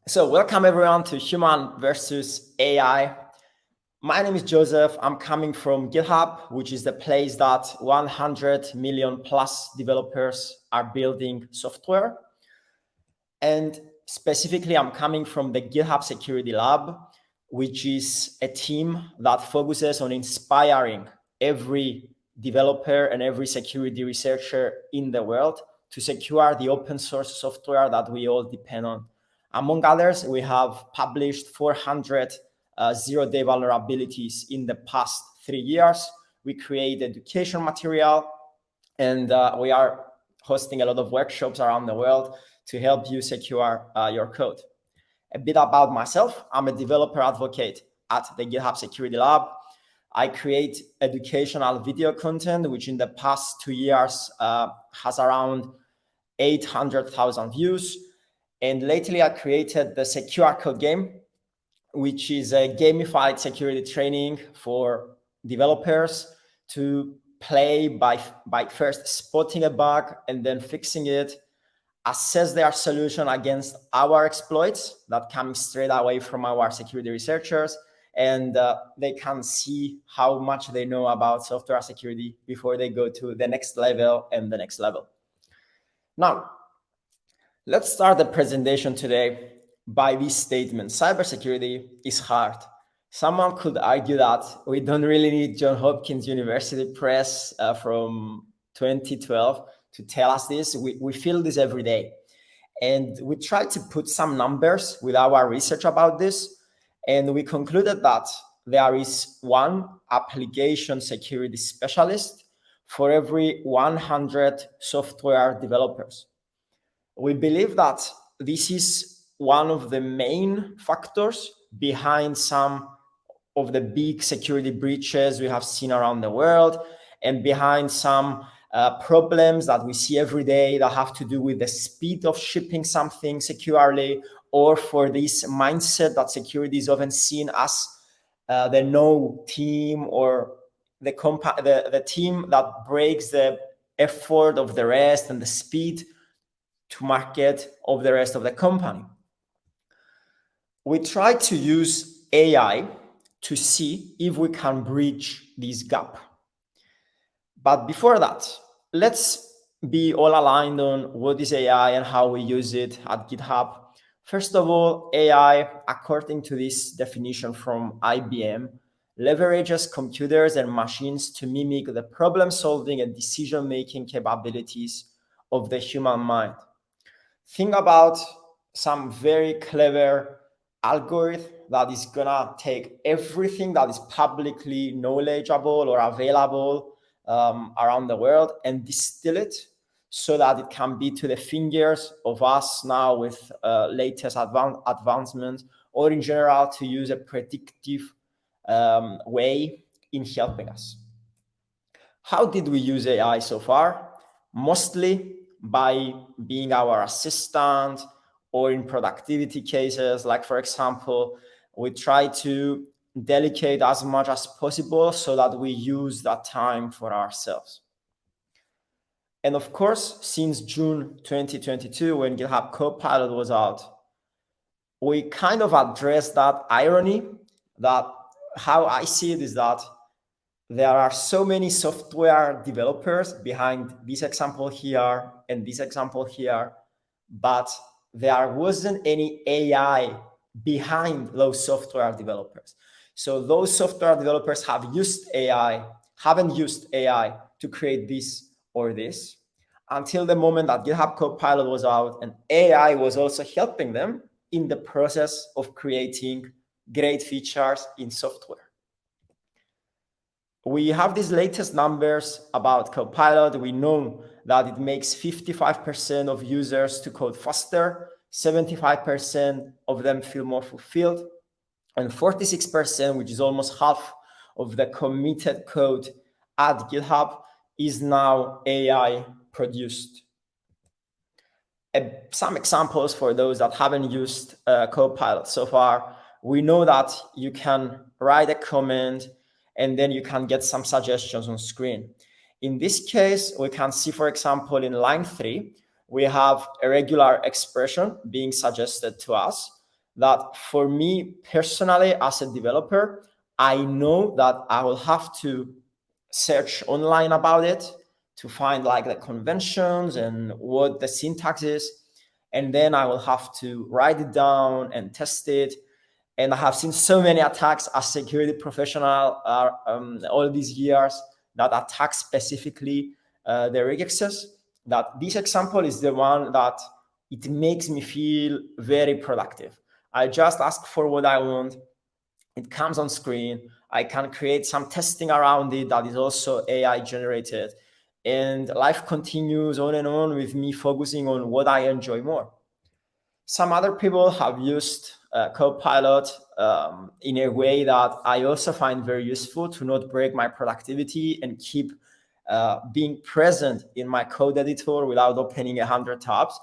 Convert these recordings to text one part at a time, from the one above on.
So welcome everyone to Human versus AI. My name is Joseph. I'm coming from GitHub, which is the place that 100 million plus developers are building software. And specifically, I'm coming from the GitHub Security Lab, which is a team that focuses on inspiring every developer and every security researcher in the world to secure the open source software that we all depend on. Among others, we have published 400 zero-day vulnerabilities in the past 3 years. We create education material, and we are hosting a lot of workshops around the world to help you secure your code. A bit about myself. I'm a developer advocate at the GitHub Security Lab. I create educational video content, which in the past 2 years has around 800,000 views. And lately I created the Secure Code game, which is a gamified security training for developers to play by first spotting a bug and then fixing it, assess their solution against our exploits that come straight away from our security researchers, and they can see how much they know about software security before they go to the next level and the next level. Now, let's start the presentation today by this statement: cybersecurity is hard. Someone could argue that we don't really need Johns Hopkins University Press from 2012 to tell us this. We feel this every day. And we tried to put some numbers with our research about this. And we concluded that there is one application security specialist for every 100 software developers. We believe that this is one of the main factors behind some of the big security breaches we have seen around the world, and behind some problems that we see every day that have to do with the speed of shipping something securely, or for this mindset that security is often seen as the no team, or the team that breaks the effort of the rest and the speed to market of the rest of the company. We try to use AI to see if we can bridge this gap. But before that, let's be all aligned on what is AI and how we use it at GitHub. First of all, AI, according to this definition from IBM, leverages computers and machines to mimic the problem-solving and decision-making capabilities of the human mind. Think about some very clever algorithm that is gonna take everything that is publicly knowledgeable or available around the world and distill it so that it can be to the fingers of us now with latest advancements, or in general to use a predictive way in helping us. How did we use AI so far? Mostly by being our assistant, or in productivity cases, like for example, we try to delegate as much as possible so that we use that time for ourselves. And of course, since June 2022, when GitHub Copilot was out, we kind of addressed that irony. That how I see it is that there are so many software developers behind this example here and this example here, but there wasn't any AI behind those software developers. So those software developers haven't used AI to create this or this until the moment that GitHub Copilot was out, and AI was also helping them in the process of creating great features in software. We have these latest numbers about Copilot. We know that it makes 55% of users to code faster, 75% of them feel more fulfilled, and 46%, which is almost half of the committed code at GitHub, is now AI produced. Some examples for those that haven't used Copilot so far. We know that you can write a comment and then you can get some suggestions on screen. In this case, we can see, for example, in line 3, we have a regular expression being suggested to us. that for me personally as a developer, I know that I will have to search online about it to find like the conventions and what the syntax is. And then I will have to write it down and test it. And I have seen so many attacks as security professional all these years that attack specifically the regexes. That this example is the one that it makes me feel very productive. I just ask for what I want. It comes on screen. I can create some testing around it that is also AI generated. And life continues on and on with me focusing on what I enjoy more. Some other people have used Copilot in a way that I also find very useful to not break my productivity and keep being present in my code editor without opening 100 tabs.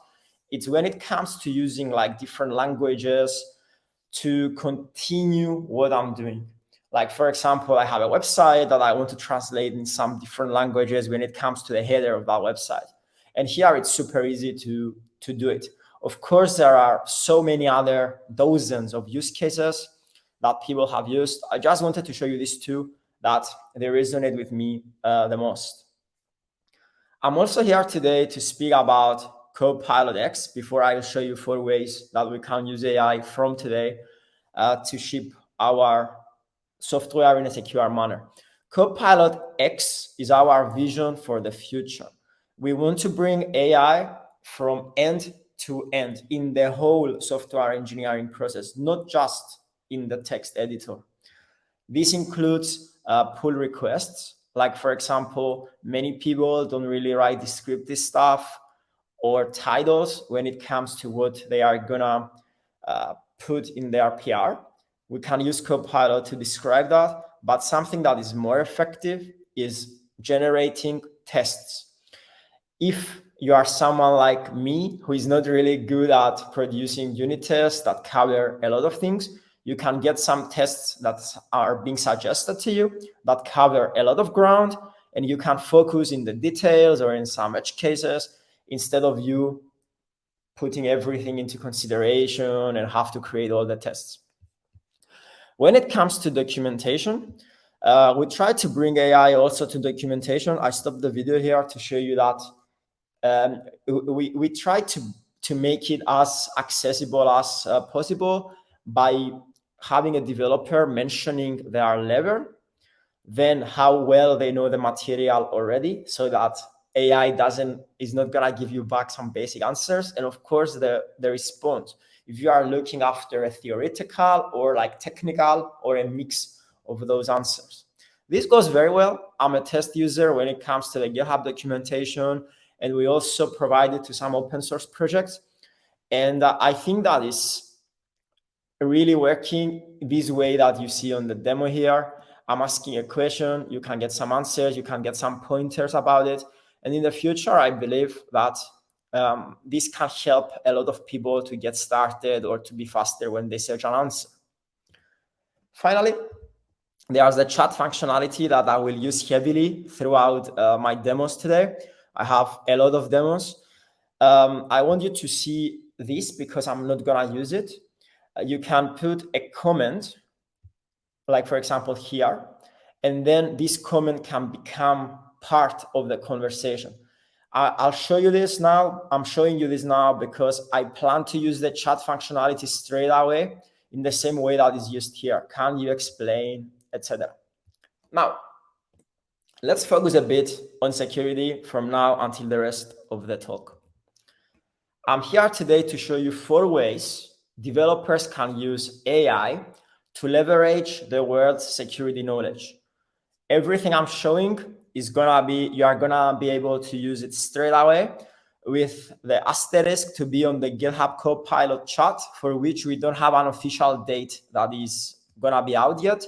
It's when it comes to using like different languages to continue what I'm doing. Like, for example, I have a website that I want to translate in some different languages when it comes to the header of that website. And here it's super easy to do it. Of course, there are so many other dozens of use cases that people have used. I just wanted to show you these two that they resonate with me the most. I'm also here today to speak about Copilot X before I show you 4 ways that we can use AI from today to ship our software in a secure manner. Copilot X is our vision for the future. We want to bring AI from end to end in the whole software engineering process, not just in the text editor. This includes pull requests. Like, for example, many people don't really write descriptive stuff or titles when it comes to what they are gonna put in their PR. We can use Copilot to describe that, but something that is more effective is generating tests. If you are someone like me who is not really good at producing unit tests that cover a lot of things, you can get some tests that are being suggested to you that cover a lot of ground, and you can focus in the details or in some edge cases instead of you putting everything into consideration and have to create all the tests. When it comes to documentation, we try to bring AI also to documentation. I stopped the video here to show you that we try to make it as accessible as possible by having a developer mentioning their level, then how well they know the material already, so that AI is not gonna give you back some basic answers, and of course the response. If you are looking after a theoretical or like technical or a mix of those answers. This goes very well. I'm a test user when it comes to the GitHub documentation, and we also provide it to some open source projects. And I think that is really working this way that you see on the demo here. I'm asking a question, you can get some answers, you can get some pointers about it. And in the future, I believe that this can help a lot of people to get started or to be faster when they search an answer. Finally, there's the chat functionality that I will use heavily throughout my demos today. I have a lot of demos. I want you to see this because I'm not gonna use it. You can put a comment, like for example here, and then this comment can become part of the conversation. I'll show you this now. I'm showing you this now because I plan to use the chat functionality straight away in the same way that is used here. Can you explain, etc. Now, let's focus a bit on security from now until the rest of the talk. I'm here today to show you 4 ways developers can use AI to leverage the world's security knowledge. Everything I'm showing is you are gonna be able to use it straight away, with the asterisk to be on the GitHub Copilot chat, for which we don't have an official date that is gonna be out yet.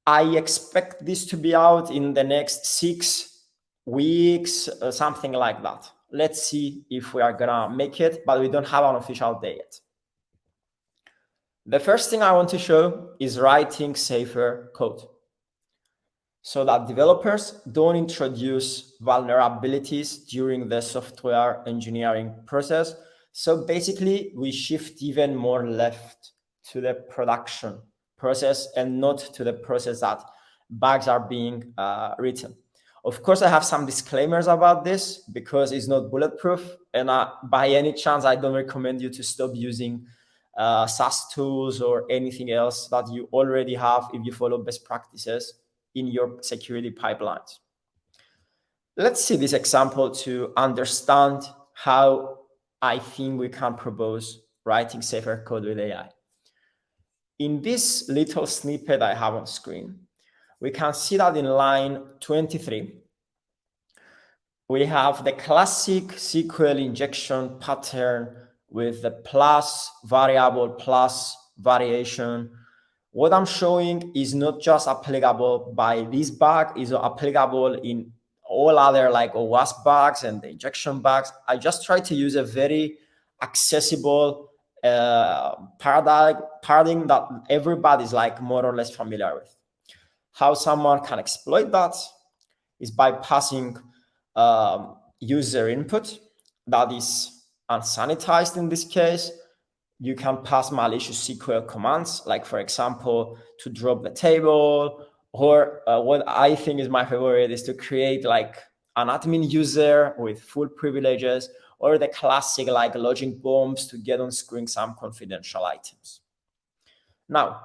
I expect this to be out in the next 6 weeks, something like that. Let's see if we are gonna make it, but we don't have an official date yet. The first thing I want to show is writing safer code, so that developers don't introduce vulnerabilities during the software engineering process, So basically, we shift even more left to the production process and not to the process that bugs are being written. Of course, I have some disclaimers about this because it's not bulletproof. And by any chance, I don't recommend you to stop using SaaS tools or anything else that you already have if you follow best practices in your security pipelines. Let's see this example to understand how I think we can propose writing safer code with AI. In this little snippet I have on screen, we can see that in line 23, we have the classic SQL injection pattern with the plus variable plus variation. What I'm showing is not just applicable by this bug, is applicable in all other like OWASP bugs and the injection bugs. I just try to use a very accessible paradigm that everybody's like more or less familiar with. How someone can exploit that is by passing user input that is unsanitized in this case. You can pass malicious SQL commands, like for example, to drop the table, or what I think is my favorite is to create like an admin user with full privileges, or the classic like logic bombs to get on screen some confidential items. Now,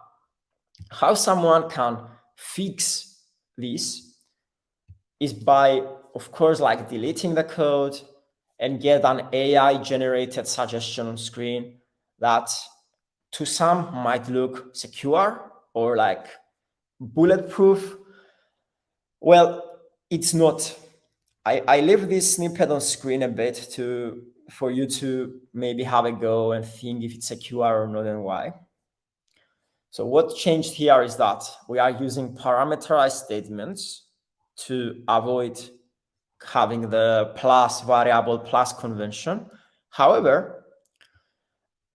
how someone can fix this is by, of course, like deleting the code and get an AI generated suggestion on screen that to some might look secure or like bulletproof. Well, it's not. I leave this snippet on screen a bit for you to maybe have a go and think if it's secure or not and why. So what changed here is that we are using parameterized statements to avoid having the plus variable plus convention. However,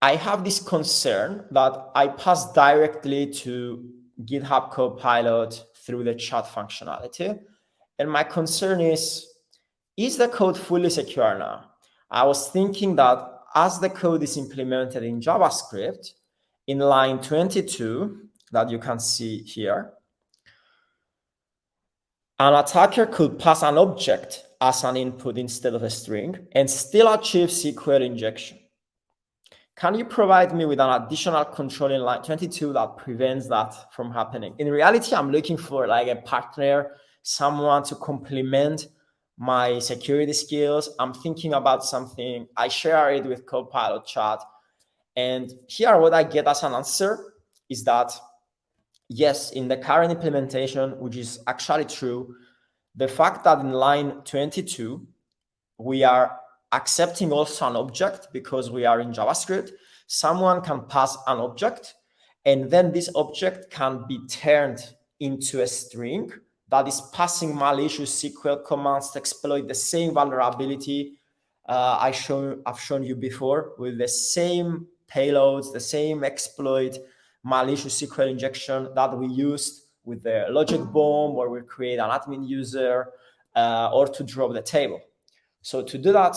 I have this concern that I pass directly to GitHub Copilot through the chat functionality. And my concern is the code fully secure now? I was thinking that as the code is implemented in JavaScript, in line 22 that you can see here, an attacker could pass an object as an input instead of a string and still achieve SQL injection. Can you provide me with an additional control in line 22 that prevents that from happening? In reality, I'm looking for like a partner, someone to complement my security skills. I'm thinking about something. I share it with Copilot chat. And here what I get as an answer is that, yes, in the current implementation, which is actually true, the fact that in line 22, we are accepting also an object because we are in JavaScript, someone can pass an object and then this object can be turned into a string that is passing malicious SQL commands to exploit the same vulnerability I've shown you before with the same payloads, the same exploit, malicious SQL injection that we used with the logic bomb, where we create an admin user or to drop the table. So to do that,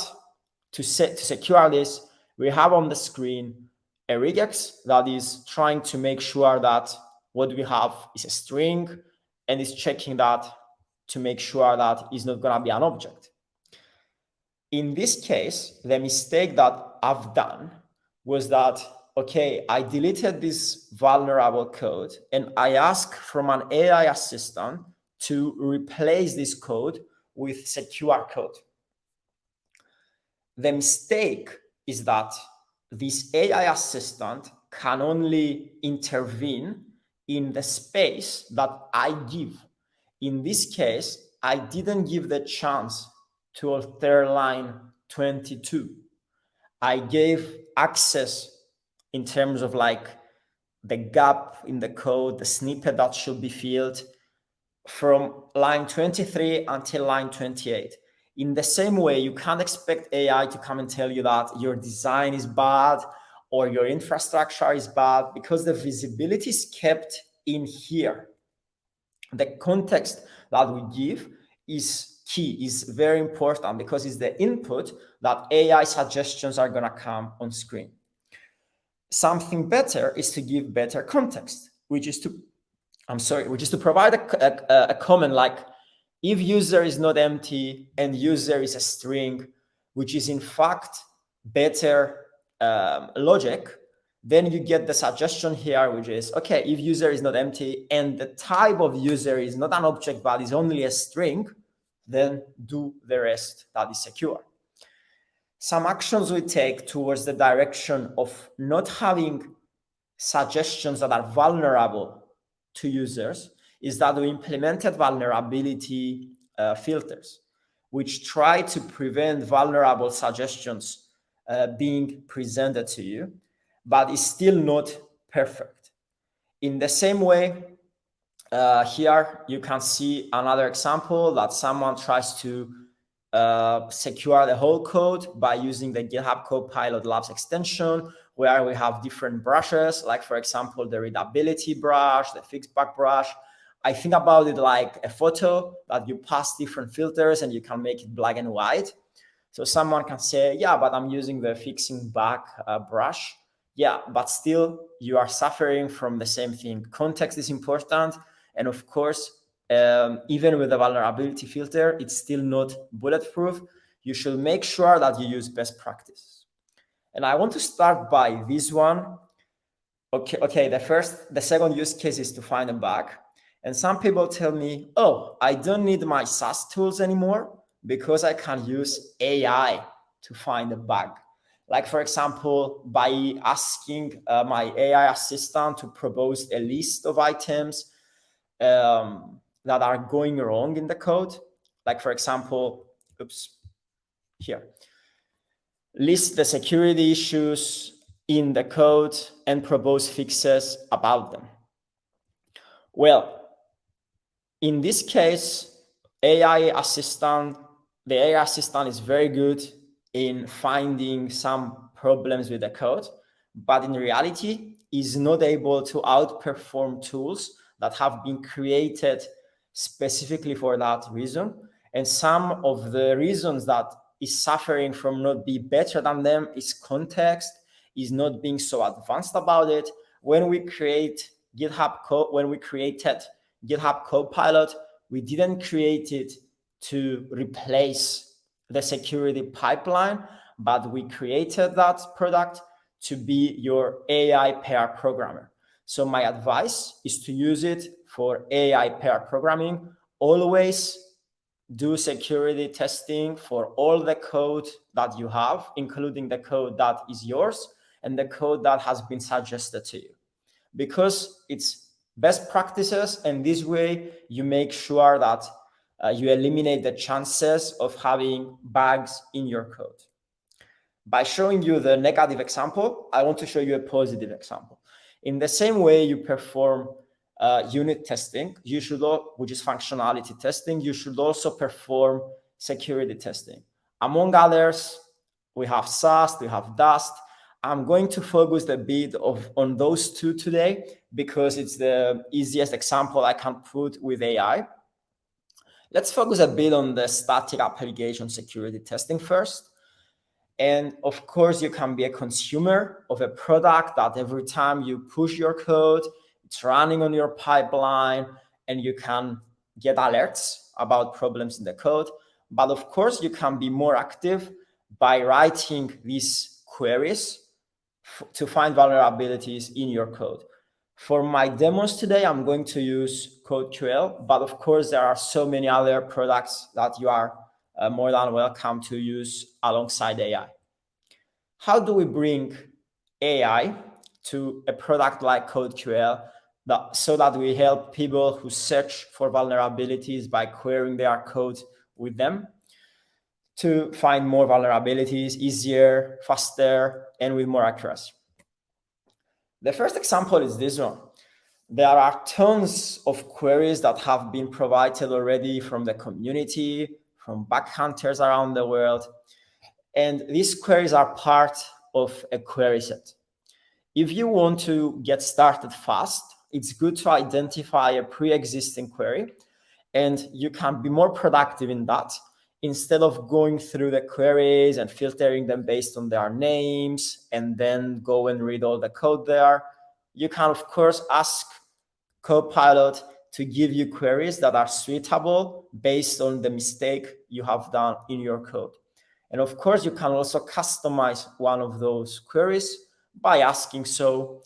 to secure this, we have on the screen a regex that is trying to make sure that what we have is a string and is checking that to make sure that it's not going to be an object. In this case, the mistake that I've done was that, okay, I deleted this vulnerable code and I asked from an AI assistant to replace this code with secure code. The mistake is that this AI assistant can only intervene in the space that I give. In this case, I didn't give the chance to alter line 22. I gave access in terms of like the gap in the code, the snippet that should be filled from line 23 until line 28. In the same way, you can't expect AI to come and tell you that your design is bad or your infrastructure is bad, because the visibility is kept in here. The context that we give is key, is very important, because it's the input that AI suggestions are going to come on screen. Something better is to give better context, which is to provide a comment like, if user is not empty and user is a string, which is in fact better logic, then you get the suggestion here, which is, okay, if user is not empty and the type of user is not an object but is only a string, then do the rest that is secure. Some actions we take towards the direction of not having suggestions that are vulnerable to users is that we implemented vulnerability filters, which try to prevent vulnerable suggestions being presented to you, but is still not perfect. In the same way, here you can see another example that someone tries to secure the whole code by using the GitHub Copilot Labs extension, where we have different brushes, like for example, the readability brush, the fixed bug brush. I think about it like a photo that you pass different filters and you can make it black and white. So someone can say, yeah, but I'm using the fixing bug brush. Yeah, but still you are suffering from the same thing. Context is important. And of course, even with the vulnerability filter, it's still not bulletproof. You should make sure that you use best practice. And I want to start by this one. Okay, the second use case is to find a bug. And some people tell me, oh, I don't need my SaaS tools anymore because I can use AI to find a bug. Like, for example, by asking my AI assistant to propose a list of items that are going wrong in the code. Like, for example, here, list the security issues in the code and propose fixes about them. Well, in this case, the AI assistant is very good in finding some problems with the code, but in reality is not able to outperform tools that have been created specifically for that reason. And some of the reasons that is suffering from not be better than them is context, is not being so advanced about it. When we created GitHub Copilot, we didn't create it to replace the security pipeline, but we created that product to be your AI pair programmer. So my advice is to use it for AI pair programming. Always do security testing for all the code that you have, including the code that is yours and the code that has been suggested to you, because it's best practices, and this way you make sure that you eliminate the chances of having bugs in your code. By showing you the negative example, I want to show you a positive example. In the same way you perform unit testing, which is functionality testing, you should also perform security testing. Among others, we have SAST, we have DUST. I'm going to focus a bit on those two today because it's the easiest example I can put with AI. Let's focus a bit on the static application security testing first. And of course, you can be a consumer of a product that every time you push your code, it's running on your pipeline and you can get alerts about problems in the code. But of course, you can be more active by writing these queries to find vulnerabilities in your code. For my demos today, I'm going to use CodeQL, but of course, there are so many other products that you are more than welcome to use alongside AI. How do we bring AI to a product like CodeQL so that we help people who search for vulnerabilities by querying their code with them to find more vulnerabilities easier, faster, and with more accuracy? The first example is this one. There are tons of queries that have been provided already from the community, from bug hunters around the world. And these queries are part of a query set. If you want to get started fast, it's good to identify a pre-existing query And you can be more productive in that. Instead of going through the queries and filtering them based on their names and then go and read all the code there, you can, of course, ask Copilot to give you queries that are suitable based on the mistake you have done in your code. And of course, you can also customize one of those queries by asking so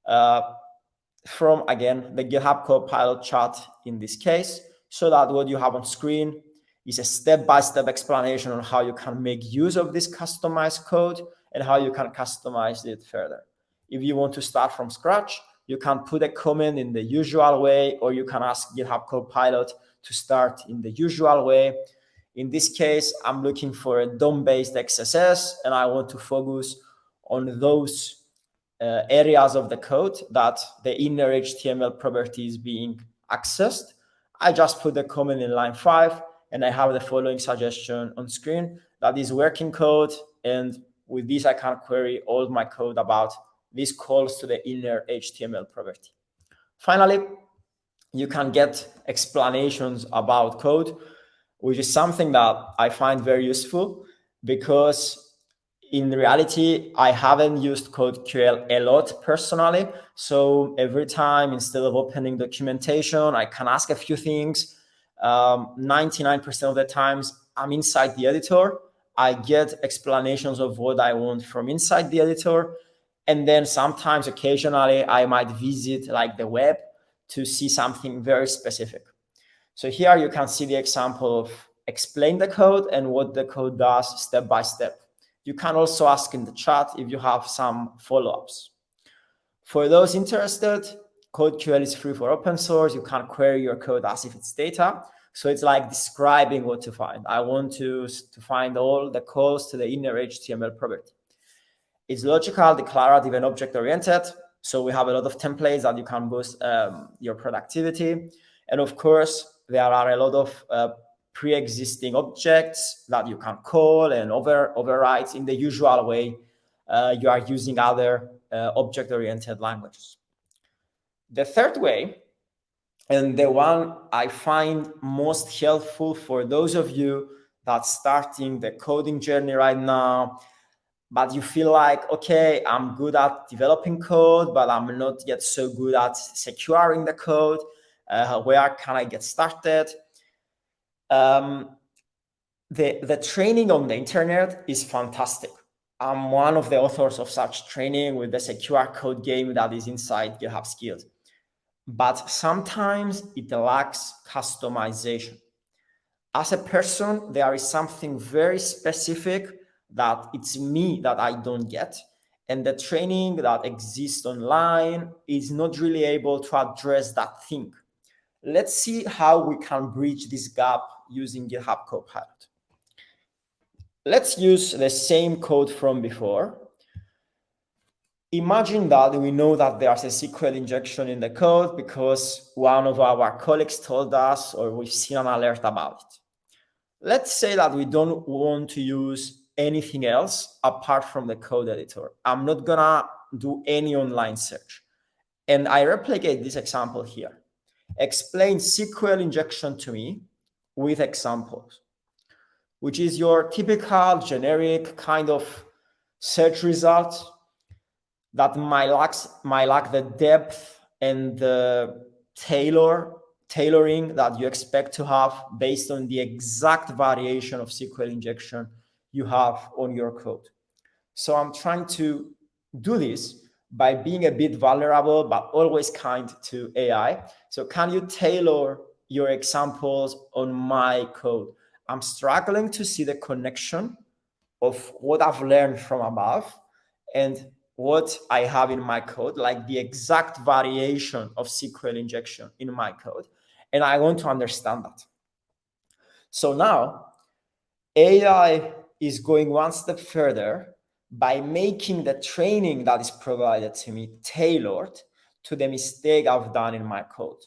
from, again, the GitHub Copilot chat in this case, so that what you have on screen is a step-by-step explanation on how you can make use of this customized code and how you can customize it further. If you want to start from scratch, you can put a comment in the usual way, or you can ask GitHub Copilot to start in the usual way. In this case, I'm looking for a DOM-based XSS, and I want to focus on those areas of the code that the inner HTML property is being accessed. I just put the comment in line 5, and I have the following suggestion on screen. That is working code, and with this, I can query all my code about these calls to the inner HTML property. Finally, you can get explanations about code, which is something that I find very useful because in reality, I haven't used CodeQL a lot personally. So every time, instead of opening documentation, I can ask a few things. 99% of the times, I'm inside the editor. I get explanations of what I want from inside the editor. And then sometimes, occasionally, I might visit like the web to see something very specific. So here you can see the example of explain the code and what the code does step by step. You can also ask in the chat if you have some follow-ups. For those interested, CodeQL is free for open source. You can query your code as if it's data. So it's like describing what to find. I want to find all the calls to the inner HTML property. It's logical, declarative, and object-oriented. So we have a lot of templates that you can boost your productivity. And of course, there are a lot of pre-existing objects that you can call and override in the usual way you are using other object-oriented languages. The third way, and the one I find most helpful for those of you that's starting the coding journey right now, but you feel like, okay, I'm good at developing code, but I'm not yet so good at securing the code. Where can I get started? The training on the internet is fantastic. I'm one of the authors of such training with the secure code game that is inside GitHub Skills. But sometimes it lacks customization. As a person, there is something very specific that it's me that I don't get. And the training that exists online is not really able to address that thing. Let's see how we can bridge this gap using GitHub Copilot. Let's use the same code from before. Imagine that we know that there's a SQL injection in the code because one of our colleagues told us or we've seen an alert about it. Let's say that we don't want to use anything else apart from the code editor. I'm not gonna do any online search. And I replicate this example here. Explain SQL injection to me with examples, which is your typical generic kind of search result that might lack the depth and the tailoring that you expect to have based on the exact variation of SQL injection you have on your code. So I'm trying to do this by being a bit vulnerable, but always kind to AI. So can you tailor your examples on my code? I'm struggling to see the connection of what I've learned from above and what I have in my code, like the exact variation of SQL injection in my code. And I want to understand that. So now AI is going one step further by making the training that is provided to me tailored to the mistake I've done in my code.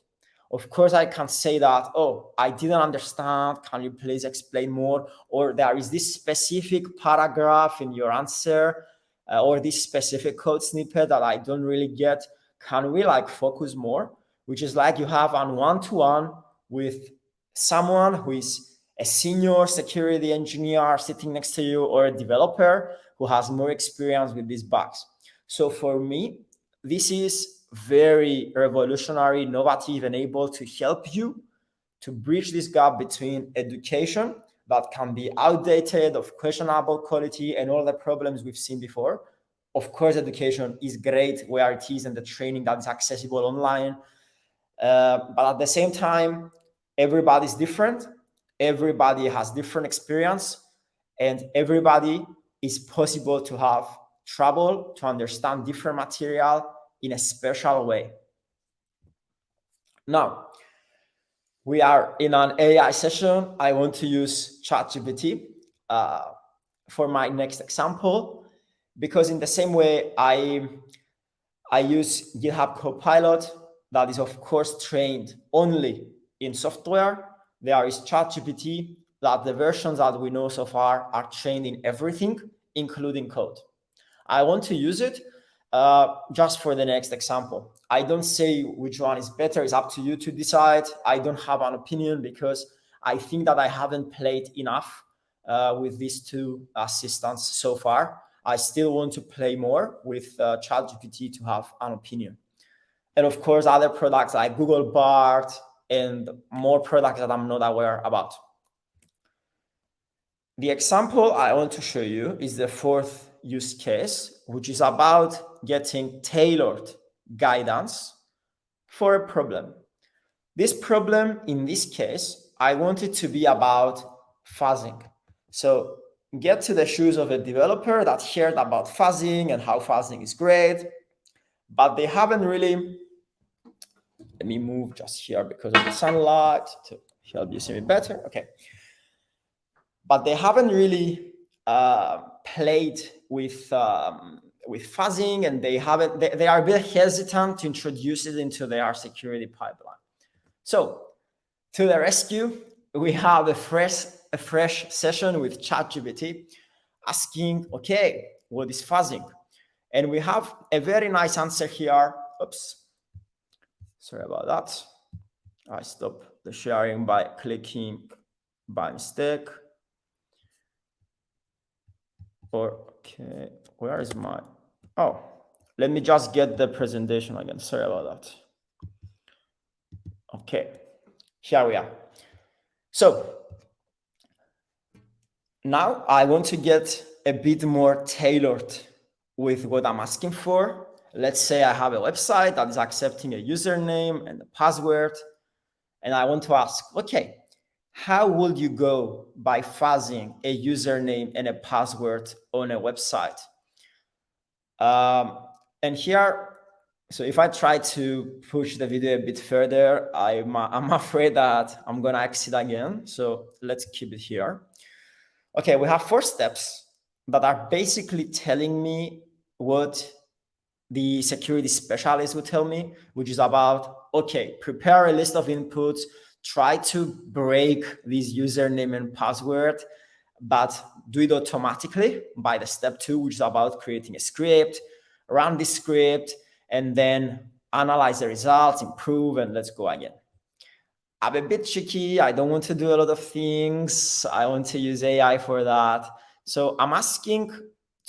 Of course, I can say that, oh, I didn't understand. Can you please explain more? Or there is this specific paragraph in your answer or this specific code snippet that I don't really get. Can we like focus more? Which is like you have a one-to-one with someone who is a senior security engineer sitting next to you, or a developer who has more experience with these bugs. So for me, this is very revolutionary, innovative, and able to help you to bridge this gap between education that can be outdated, of questionable quality, and all the problems we've seen before. Of course, education is great where it is, and the training that is accessible online. But at the same time, everybody's different. Everybody has different experience, and everybody is possible to have trouble to understand different material in a special way. Now, we are in an AI session. I want to use ChatGPT for my next example, because in the same way I use GitHub Copilot, that is of course trained only in software. There is ChatGPT, that the versions that we know so far are trained in everything, including code. I want to use it just for the next example. I don't say which one is better. It's up to you to decide. I don't have an opinion because I think that I haven't played enough with these two assistants so far. I still want to play more with ChatGPT to have an opinion. And of course, other products like Google Bard and more products that I'm not aware about. The example I want to show you is the fourth use case, which is about getting tailored guidance for a problem. This problem, in this case, I want it to be about fuzzing. So get to the shoes of a developer that heard about fuzzing and how fuzzing is great, but they haven't really, let me move just here because of the sunlight to help you see me better. Okay. But they haven't really played with fuzzing, and they are a bit hesitant to introduce it into their security pipeline. So to the rescue, we have a fresh session with ChatGPT asking, okay, what is fuzzing? And we have a very nice answer here. Oops, sorry about that. I stopped the sharing by clicking by mistake. Okay, where is my, oh, let me just get the presentation again. Sorry about that. Okay, here we are. So now I want to get a bit more tailored with what I'm asking for. Let's say I have a website that is accepting a username and a password, and I want to ask, okay, how would you go by fuzzing a username and a password on a website? And here, so if I try to push the video a bit further, I'm afraid that I'm gonna exit again. So let's keep it here. Okay, we have 4 steps that are basically telling me what the security specialist would tell me, which is about, okay, prepare a list of inputs, try to break this username and password, but do it automatically by the step 2, which is about creating a script, run this script, and then analyze the results, improve, and let's go again. I'm a bit cheeky. I don't want to do a lot of things. I want to use AI for that. So I'm asking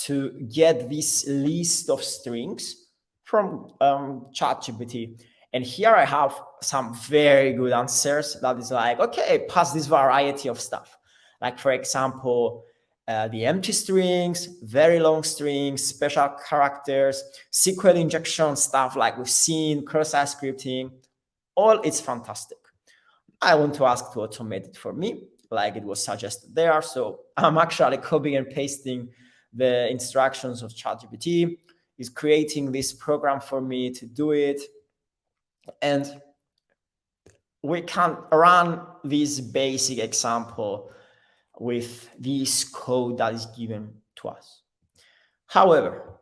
to get this list of strings from ChatGPT. And here I have some very good answers that is like, okay, pass this variety of stuff. Like, for example, the empty strings, very long strings, special characters, SQL injection stuff like we've seen, cross-site scripting, all it's fantastic. I want to ask to automate it for me, like it was suggested there. So I'm actually copying and pasting the instructions of ChatGPT. It's creating this program for me to do it. And we can run this basic example with this code that is given to us. However,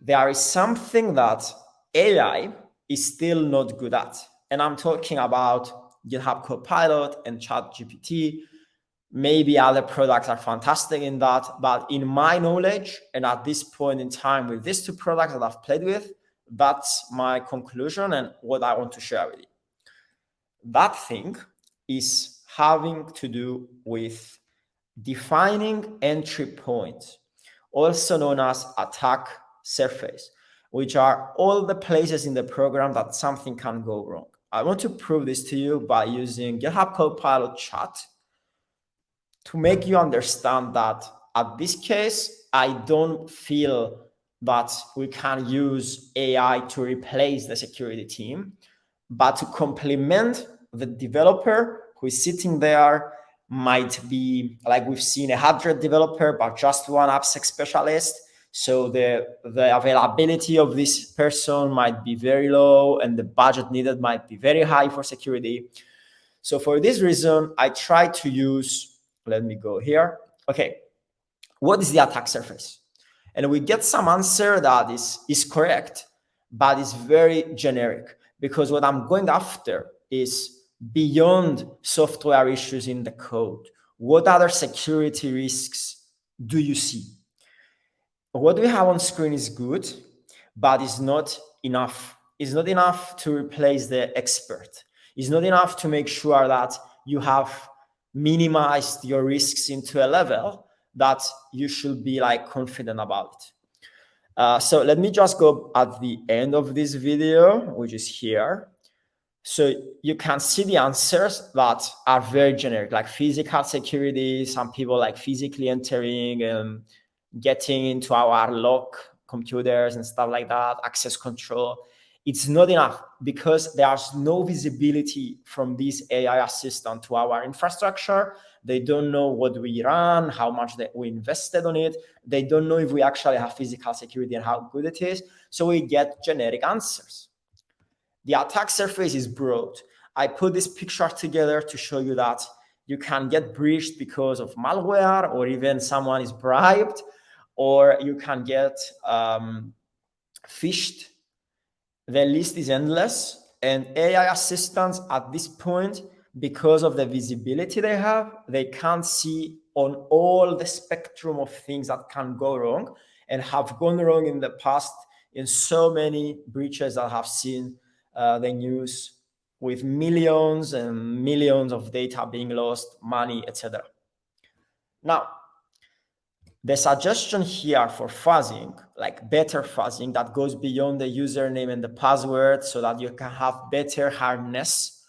there is something that AI is still not good at. And I'm talking about GitHub Copilot and ChatGPT. Maybe other products are fantastic in that, but in my knowledge, and at this point in time with these 2 products that I've played with, that's my conclusion and what I want to share with you. That thing is having to do with defining entry points, also known as attack surface, which are all the places in the program that something can go wrong. I want to prove this to you by using GitHub Copilot Chat to make you understand that at this case, I don't feel that we can use AI to replace the security team, but to complement the developer who is sitting there. Might be like we've seen 100 developer, but just one AppSec specialist. So the availability of this person might be very low and the budget needed might be very high for security. So for this reason, I try to use, let me go here. Okay, what is the attack surface? And we get some answer that is correct, but it's very generic, because what I'm going after is beyond software issues in the code. What other security risks do you see? What we have on screen is good, but it's not enough. It's not enough to replace the expert. It's not enough to make sure that you have minimized your risks into a level that you should be like confident about it. So let me just go at the end of this video, which is here. So you can see the answers that are very generic, like physical security. Some people like physically entering and getting into our lock computers and stuff like that, access control. It's not enough because there's no visibility from this AI assistant to our infrastructure. They don't know what we run, how much we invested on it. They don't know if we actually have physical security and how good it is. So we get generic answers. The attack surface is broad. I put this picture together to show you that you can get breached because of malware, or even someone is bribed, or you can get phished. The list is endless, and AI assistants at this point, because of the visibility they have, they can't see on all the spectrum of things that can go wrong and have gone wrong in the past in so many breaches that have seen the news, with millions and millions of data being lost, money, etc. Now, the suggestion here for fuzzing, like better fuzzing that goes beyond the username and the password so that you can have better hardness,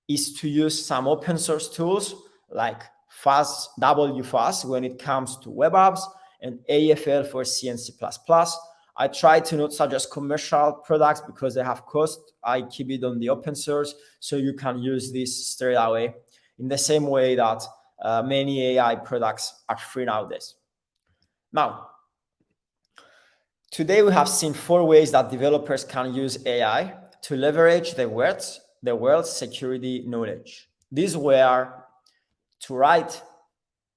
is to use some open source tools like WFuzz when it comes to web apps, and AFL for C and C++. I try to not suggest commercial products because they have cost. I keep it on the open source so you can use this straight away, in the same way that many AI products are free nowadays. Now, today we have seen 4 ways that developers can use AI to leverage the world's security knowledge. These were to write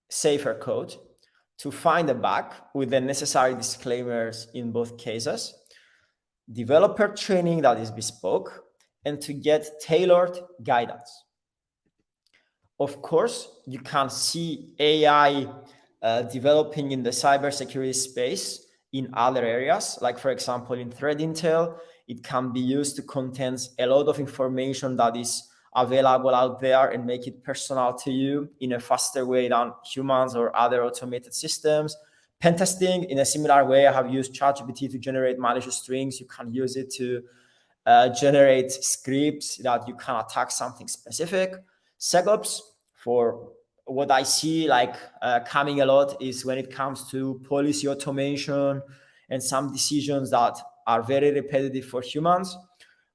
safer code, to find a bug with the necessary disclaimers in both cases, developer training that is bespoke, and to get tailored guidance. Of course, you can see AI developing in the cybersecurity space in other areas, like for example, in threat intel, it can be used to condense a lot of information that is available out there and make it personal to you in a faster way than humans or other automated systems. Pen testing, in a similar way, I have used ChatGPT to generate malicious strings. You can use it to generate scripts that you can attack something specific. SecOps, for what I see like coming a lot, is when it comes to policy automation and some decisions that are very repetitive for humans.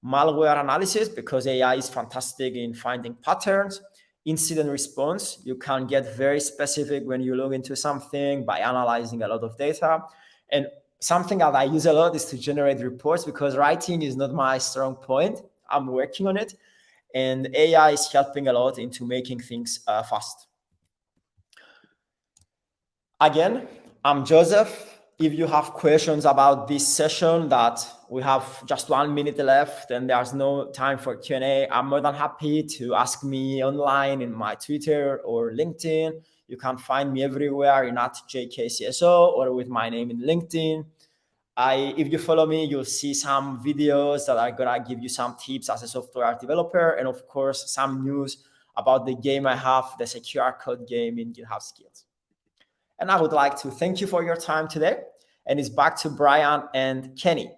Malware analysis, because AI is fantastic in finding patterns. Incident response, you can get very specific when you log into something by analyzing a lot of data. And something that I use a lot is to generate reports, because writing is not my strong point. I'm working on it, and AI is helping a lot into making things fast. Again, I'm Joseph. If you have questions about this session, that we have just 1 minute left and there's no time for Q&A, I'm more than happy to ask me online in my Twitter or LinkedIn. You can find me everywhere in @JKCSO or with my name in LinkedIn. If you follow me, you'll see some videos that are gonna give you some tips as a software developer, and of course, some news about the game I have, the secure code game in GitHub Skills. And I would like to thank you for your time today. And it's back to Brian and Kenny.